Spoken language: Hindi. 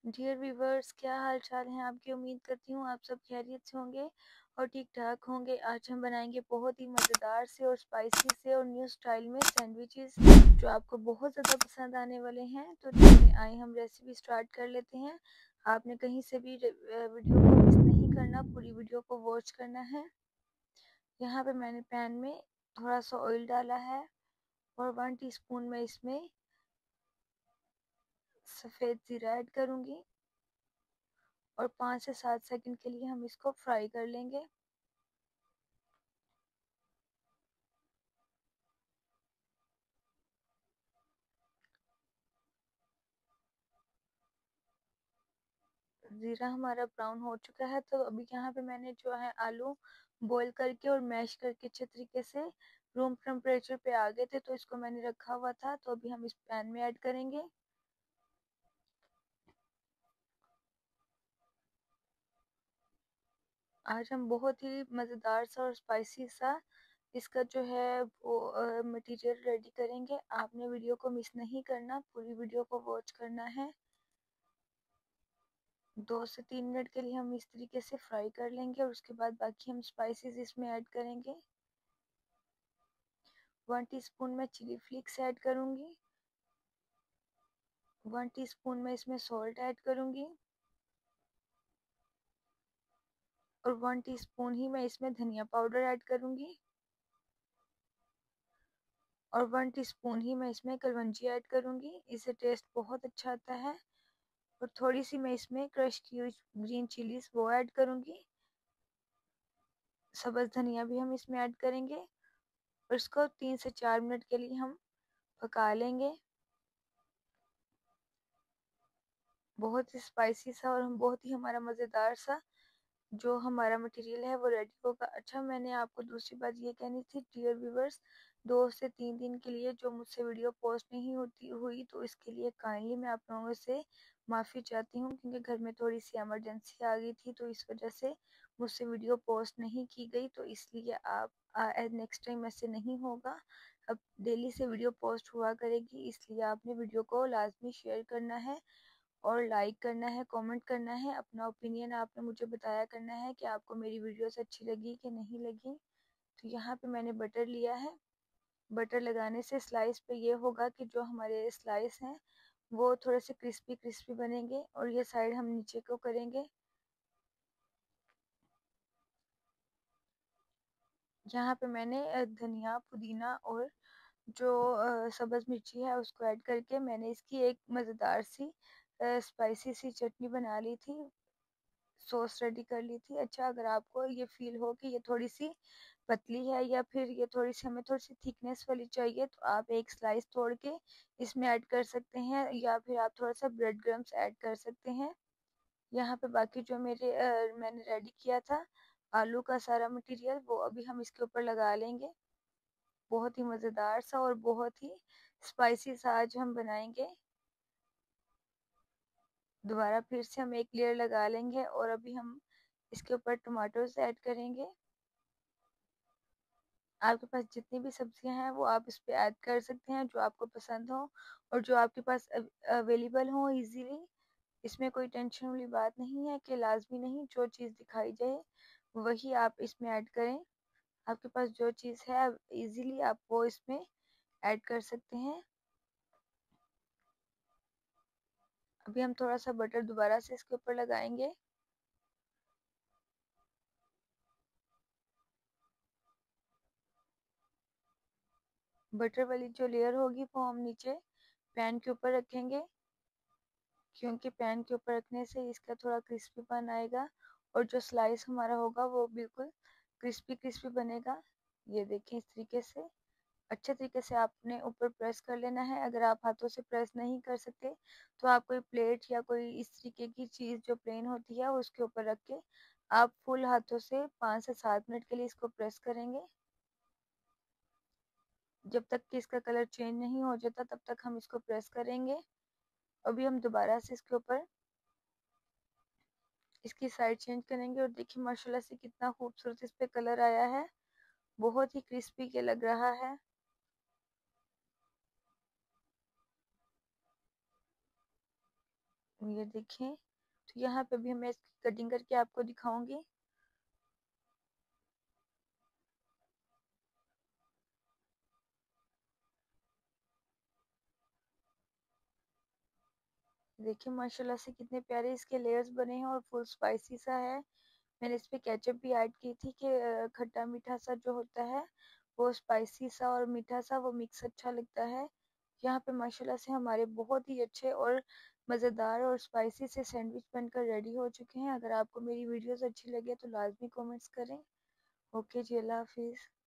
डियर व्यूवर्स, क्या हाल चाल है आपकी। उम्मीद करती हूँ आप सब खैरियत से होंगे और ठीक ठाक होंगे। आज हम बनाएंगे बहुत ही मज़ेदार से और स्पाइसी से और न्यू स्टाइल में सैंडविचेस जो आपको बहुत ज़्यादा पसंद आने वाले हैं। तो चलिए आए हम रेसिपी स्टार्ट कर लेते हैं। आपने कहीं से भी वीडियो को मिस नहीं करना, पूरी वीडियो को वॉच करना है। यहाँ पे मैंने पैन में थोड़ा सा ऑयल डाला है और 1 टीस्पून में इसमें सफ़ेद ज़ीरा ऐड करूँगी और 5 से 7 सेकंड के लिए हम इसको फ्राई कर लेंगे। ज़ीरा हमारा ब्राउन हो चुका है, तो अभी यहाँ पे मैंने जो है आलू बॉईल करके और मैश करके अच्छे तरीके से रूम टेम्परेचर पे आ गए थे, तो इसको मैंने रखा हुआ था। तो अभी हम इस पैन में ऐड करेंगे। आज हम बहुत ही मज़ेदार सा और स्पाइसी सा इसका जो है वो मटेरियल रेडी करेंगे। आपने वीडियो को मिस नहीं करना, पूरी वीडियो को वॉच करना है। 2 से 3 मिनट के लिए हम इस तरीके से फ्राई कर लेंगे और उसके बाद बाकी हम स्पाइसेस इसमें ऐड करेंगे। 1 टीस्पून में चिली फ्लेक्स ऐड करूँगी। 1 टीस्पून में इसमें सॉल्ट ऐड करूँगी और 1 टीस्पून ही मैं इसमें धनिया पाउडर ऐड करूँगी और 1 टीस्पून ही मैं इसमें कलवंजी ऐड करूँगी। इससे टेस्ट बहुत अच्छा आता है। और थोड़ी सी मैं इसमें क्रश की हुई ग्रीन चिलीज वो ऐड करूँगी। सब्ज़ धनिया भी हम इसमें ऐड करेंगे और इसको 3 से 4 मिनट के लिए हम पका लेंगे। बहुत ही स्पाइसी सा और हम बहुत ही हमारा मज़ेदार सा जो हमारा मटेरियल है वो रेडी होगा। अच्छा, मैंने आपको दूसरी बात ये कहनी थी डियर व्यूवर्स, 2 से 3 दिन के लिए जो मुझसे वीडियो पोस्ट नहीं होती हुई, तो इसके लिए काइंडली मैं आप लोगों से माफ़ी चाहती हूँ, क्योंकि घर में थोड़ी सी इमरजेंसी आ गई थी, तो इस वजह से मुझसे वीडियो पोस्ट नहीं की गई। तो इसलिए आप नेक्स्ट टाइम ऐसे नहीं होगा। अब डेली से वीडियो पोस्ट हुआ करेगी, इसलिए आपने वीडियो को लाजमी शेयर करना है और लाइक करना है, कमेंट करना है। अपना ओपिनियन आपने मुझे बताया करना है कि आपको मेरी वीडियोस अच्छी लगी कि नहीं लगी। तो यहाँ पे मैंने बटर लिया है। बटर लगाने से स्लाइस पे ये होगा कि जो हमारे स्लाइस हैं वो थोड़े से क्रिस्पी क्रिस्पी बनेंगे और ये साइड हम नीचे को करेंगे। यहाँ पे मैंने धनिया, पुदीना और जो सब्ज़ मिर्ची है उसको ऐड करके मैंने इसकी एक मज़ेदार सी स्पाइसी सी चटनी बना ली थी, सॉस रेडी कर ली थी। अच्छा, अगर आपको ये फील हो कि ये थोड़ी सी पतली है या फिर ये थोड़ी सी हमें थोड़ी सी थिकनेस वाली चाहिए, तो आप एक स्लाइस तोड़ के इसमें ऐड कर सकते हैं या फिर आप थोड़ा सा ब्रेड क्रम्स ऐड कर सकते हैं। यहाँ पे बाकी जो मैंने रेडी किया था आलू का सारा मटेरियल, वो अभी हम इसके ऊपर लगा लेंगे। बहुत ही मज़ेदार सा और बहुत ही स्पाइसी सा आज हम बनाएंगे। दोबारा फिर से हम एक लेयर लगा लेंगे और अभी हम इसके ऊपर टमाटोज ऐड करेंगे। आपके पास जितनी भी सब्जियां हैं वो आप इस पे ऐड कर सकते हैं, जो आपको पसंद हो और जो आपके पास अवेलेबल हो इजीली। इसमें कोई टेंशन वाली बात नहीं है कि लाजमी नहीं जो चीज़ दिखाई जाए वही आप इसमें ऐड करें। आपके पास जो चीज़ है इजीली आप वो इसमें ऐड कर सकते हैं। अभी हम थोड़ा सा बटर दोबारा से इसके ऊपर लगाएंगे। बटर वाली जो लेयर होगी वो हम नीचे पैन के ऊपर रखेंगे, क्योंकि पैन के ऊपर रखने से इसका थोड़ा क्रिस्पीपन आएगा और जो स्लाइस हमारा होगा वो बिल्कुल क्रिस्पी क्रिस्पी बनेगा। ये देखें, इस तरीके से अच्छे तरीके से आपने ऊपर प्रेस कर लेना है। अगर आप हाथों से प्रेस नहीं कर सकते तो आप कोई प्लेट या कोई इस तरीके की चीज़ जो प्लेन होती है उसके ऊपर रख के आप फुल हाथों से 5 से 7 मिनट के लिए इसको प्रेस करेंगे। जब तक कि इसका कलर चेंज नहीं हो जाता तब तक हम इसको प्रेस करेंगे। अभी हम दोबारा से इसके ऊपर इसकी साइड चेंज करेंगे और देखिए माशाल्लाह से कितना खूबसूरत इस पे कलर आया है। बहुत ही क्रिस्पी के लग रहा है। ये देखें, तो यहाँ पे भी मैं इसकी कटिंग करके आपको दिखाऊंगी। देखिए माशाल्लाह से कितने प्यारे इसके लेयर्स बने हैं और फुल स्पाइसी सा है। मैंने इस पे केचप भी ऐड की थी कि खट्टा मीठा सा जो होता है वो स्पाइसी सा और मीठा सा वो मिक्स अच्छा लगता है। यहाँ पे माशाल्लाह से हमारे बहुत ही अच्छे और मज़ेदार और स्पाइसी से सैंडविच बनकर रेडी हो चुके हैं। अगर आपको मेरी वीडियोस अच्छी लगे तो लाजमी कमेंट्स करें। ओके जी, अल्लाह हाफिज़।